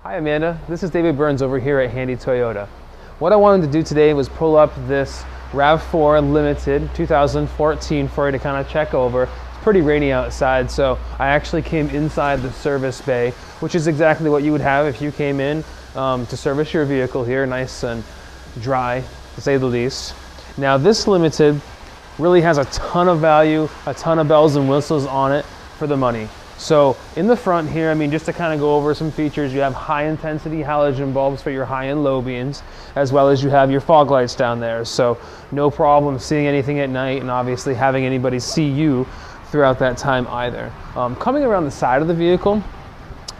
Hi Amanda, this is David Burns over here at Handy Toyota. What I wanted to do today was pull up this RAV4 Limited 2014 for you to kind of check over. It's pretty rainy outside, so I actually came inside the service bay, which is exactly what you would have if you came in to service your vehicle here, nice and dry to say the least. Now this Limited really has a ton of value, a ton of bells and whistles on it for the money. So in the front here, I mean, just to kind of go over some features, you have high intensity halogen bulbs for your high and low beams, as well as you have your fog lights down there. So no problem seeing anything at night and obviously having anybody see you throughout that time either. Coming around the side of the vehicle,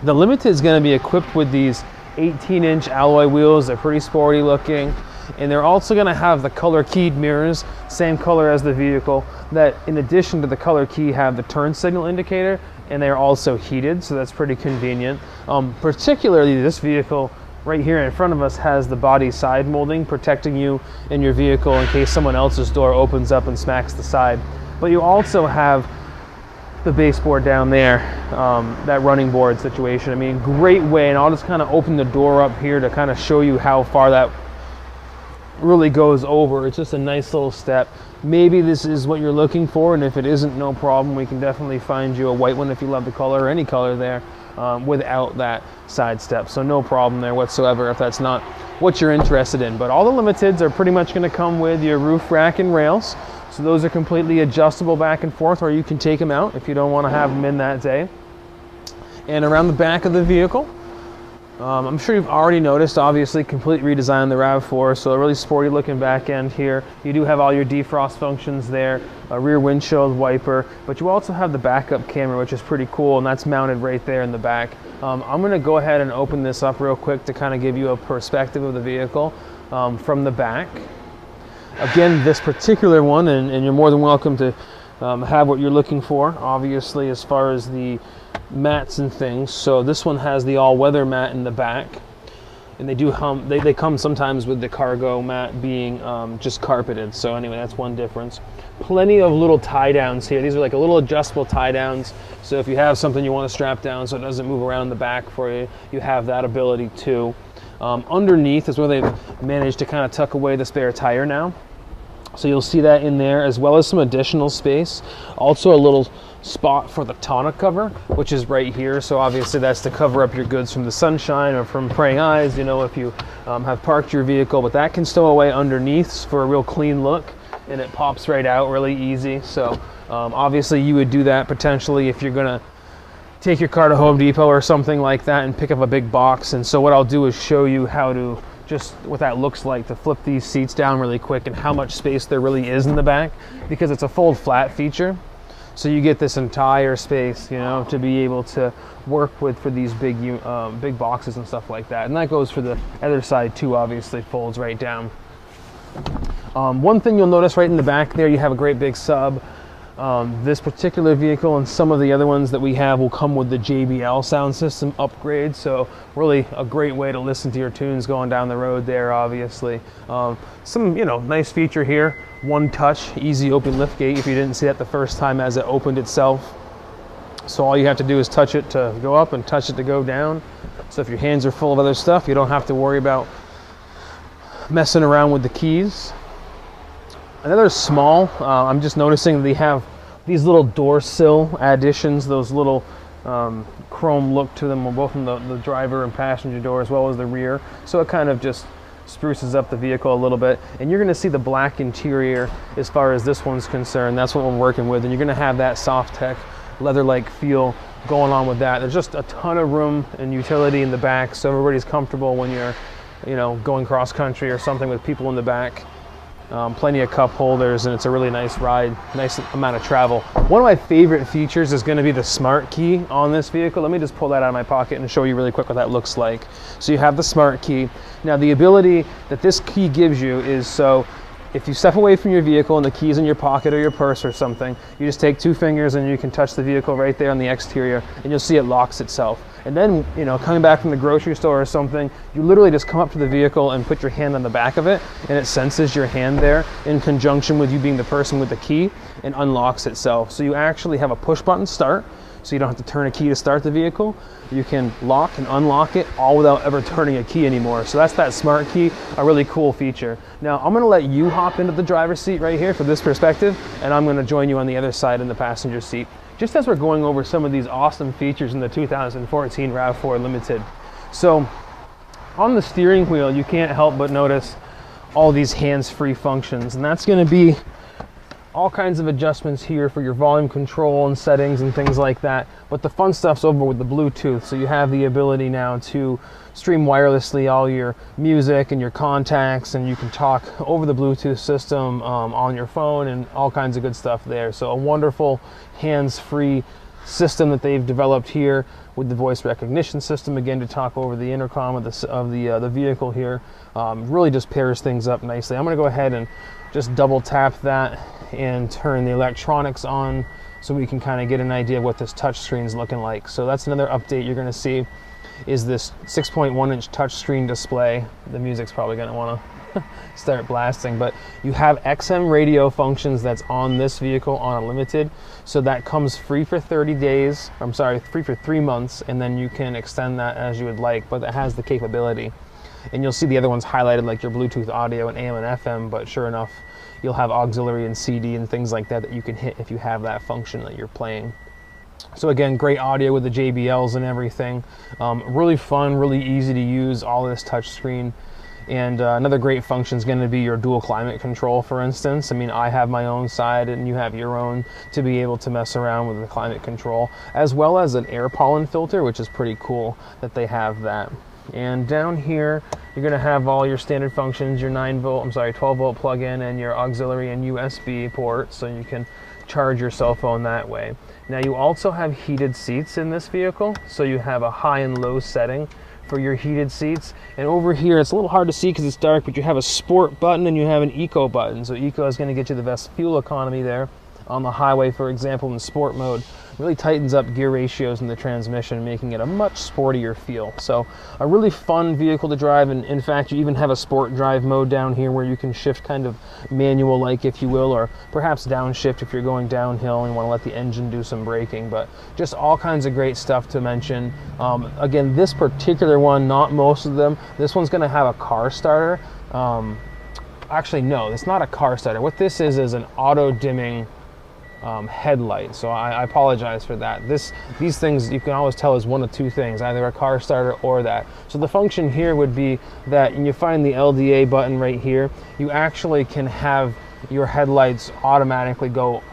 the Limited is going to be equipped with these 18-inch alloy wheels. They're pretty sporty looking. And they're also going to have the color keyed mirrors, same color as the vehicle, that in addition to the color key have the turn signal indicator, and they're also heated, so that's pretty convenient. Particularly this vehicle right here in front of us has the body side molding protecting you in your vehicle in case someone else's door opens up and smacks the side. But you also have the baseboard down there, that running board situation. I mean, great way, and I'll just kind of open the door up here to kind of show you how far that really goes over. It's just a nice little step. Maybe this is what you're looking for, and if it isn't, no problem. We can definitely find you a white one if you love the color, or any color there, without that side step. So no problem there whatsoever if that's not what you're interested in. But all the Limiteds are pretty much going to come with your roof rack and rails. So those are completely adjustable back and forth, or you can take them out if you don't want to have them in that day. And around the back of the vehicle, I'm sure you've already noticed, obviously, complete redesign on the RAV4, so a really sporty looking back end here. You do have all your defrost functions there, a rear windshield wiper, but you also have the backup camera, which is pretty cool, and that's mounted right there in the back. I'm going to go ahead and open this up real quick to kind of give you a perspective of the vehicle from the back. Again, this particular one, and you're more than welcome to have what you're looking for, obviously, as far as the mats and things. So this one has the all-weather mat in the back, and they come sometimes with the cargo mat being just carpeted. So anyway, that's one difference. Plenty of little tie downs here. These are like a little adjustable tie downs, so if you have something you want to strap down so it doesn't move around the back for you, you have that ability too. Underneath is where they've managed to kind of tuck away the spare tire now, so you'll see that in there, as well as some additional space. Also a little spot for the tonneau cover, which is right here. So obviously that's to cover up your goods from the sunshine or from praying eyes, you know, if you have parked your vehicle. But that can stow away underneath for a real clean look, and it pops right out really easy. So obviously you would do that potentially if you're gonna take your car to Home Depot or something like that and pick up a big box. And so what I'll do is show you how to just what that looks like to flip these seats down really quick and how much space there really is in the back, because it's a fold flat feature. So you get this entire space, you know, to be able to work with for these big boxes and stuff like that. And that goes for the other side too, obviously folds right down. One thing you'll notice right in the back there, you have a great big sub. This particular vehicle and some of the other ones that we have will come with the JBL sound system upgrade, so really a great way to listen to your tunes going down the road there, obviously. Some, you know, nice feature here, one touch, easy open lift gate if you didn't see that the first time as it opened itself. So all you have to do is touch it to go up and touch it to go down. So if your hands are full of other stuff, you don't have to worry about messing around with the keys. Another small, I'm just noticing they have these little door sill additions, those little chrome look to them, both in the driver and passenger door as well as the rear. So it kind of just spruces up the vehicle a little bit. And you're gonna see the black interior as far as this one's concerned. That's what we're working with. And you're gonna have that soft tech, leather-like feel going on with that. There's just a ton of room and utility in the back, so everybody's comfortable when you're, you know, going cross country or something with people in the back. Plenty of cup holders, and it's a really nice ride, nice amount of travel. One of my favorite features is going to be the smart key on this vehicle. Let me just pull that out of my pocket and show you really quick what that looks like. So you have the smart key. Now the ability that this key gives you is, so if you step away from your vehicle and the key's in your pocket or your purse or something, you just take two fingers and you can touch the vehicle right there on the exterior, and you'll see it locks itself. And then, you know, coming back from the grocery store or something, you literally just come up to the vehicle and put your hand on the back of it, and it senses your hand there in conjunction with you being the person with the key and unlocks itself. So you actually have a push button start. so you don't have to turn a key to start the vehicle. You can lock and unlock it all without ever turning a key anymore. So that's that smart key, a really cool feature. Now I'm gonna let you hop into the driver's seat right here for this perspective, and I'm gonna join you on the other side in the passenger seat, just as we're going over some of these awesome features in the 2014 RAV4 Limited. So on the steering wheel, you can't help but notice all these hands-free functions, and that's going to be all kinds of adjustments here for your volume control and settings and things like that. But the fun stuff's over with the Bluetooth, so you have the ability now to stream wirelessly all your music and your contacts, and you can talk over the Bluetooth system on your phone and all kinds of good stuff there. So a wonderful hands-free system that they've developed here with the voice recognition system, again, to talk over the intercom of the vehicle here. Really just pairs things up nicely. I'm going to go ahead and just double tap that and turn the electronics on so we can kind of get an idea of what this touch screen is looking like. So that's another update you're going to see, is this 6.1-inch touchscreen display. The music's probably going to want to start blasting, but you have XM radio functions that's on this vehicle on a Limited, so that comes free for 30 days. I'm sorry, free for 3 months, and then you can extend that as you would like, but it has the capability. And you'll see the other ones highlighted, like your Bluetooth audio and AM and FM, but sure enough, you'll have auxiliary and CD and things like that that you can hit if you have that function that you're playing. So again, great audio with the JBLs and everything. Really fun, really easy to use, all this touch screen. And another great function is going to be your dual climate control, for instance. I mean, I have my own side and you have your own, to be able to mess around with the climate control, as well as an air pollen filter, which is pretty cool that they have that. And down here, you're going to have all your standard functions, your 12-volt plug-in and your auxiliary and USB port, so you can charge your cell phone that way. Now you also have heated seats in this vehicle, so you have a high and low setting for your heated seats. And over here, it's a little hard to see because it's dark, but you have a sport button and you have an eco button. So eco is going to get you the best fuel economy there on the highway, for example, in sport mode. Really tightens up gear ratios in the transmission, making it a much sportier feel. So a really fun vehicle to drive, and in fact you even have a sport drive mode down here where you can shift kind of manual like, if you will, or perhaps downshift if you're going downhill and want to let the engine do some braking. But just all kinds of great stuff to mention. Again, this particular one, not most of them, this one's going to have a car starter. Actually no, it's not a car starter. What this is an auto dimming headlight, so I apologize for that. These things you can always tell is one of two things, either a car starter or that. So the function here would be that when you find the LDA button right here, you actually can have your headlights automatically go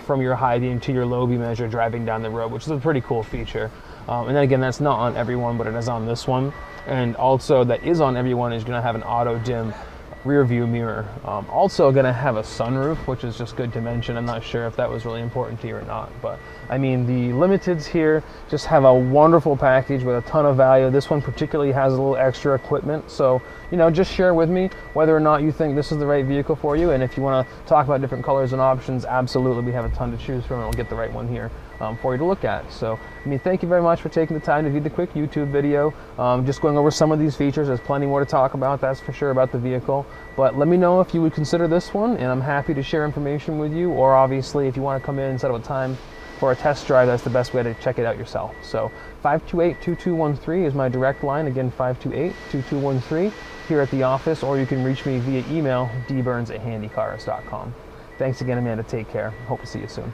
from your high beam to your low beam as you're driving down the road, which is a pretty cool feature. And then again, that's not on everyone, but it is on this one. And also that is on everyone is going to have an auto dim rear view mirror. Also going to have a sunroof, which is just good to mention. I'm not sure if that was really important to you or not, but I mean, the Limiteds here just have a wonderful package with a ton of value. This one particularly has a little extra equipment, so you know, just share with me whether or not you think this is the right vehicle for you. And if you want to talk about different colors and options, absolutely, we have a ton to choose from, and we'll get the right one here for you to look at. So I mean, thank you very much for taking the time to view the quick YouTube video, just going over some of these features. There's plenty more to talk about, that's for sure, about the vehicle, but let me know if you would consider this one, and I'm happy to share information with you. Or obviously, if you want to come in and set up a time for a test drive, that's the best way to check it out yourself. So 528-2213 is my direct line. Again, 528-2213 here at the office, or you can reach me via email, dburns@handycars.com. Thanks again, Amanda. Take care. Hope to see you soon.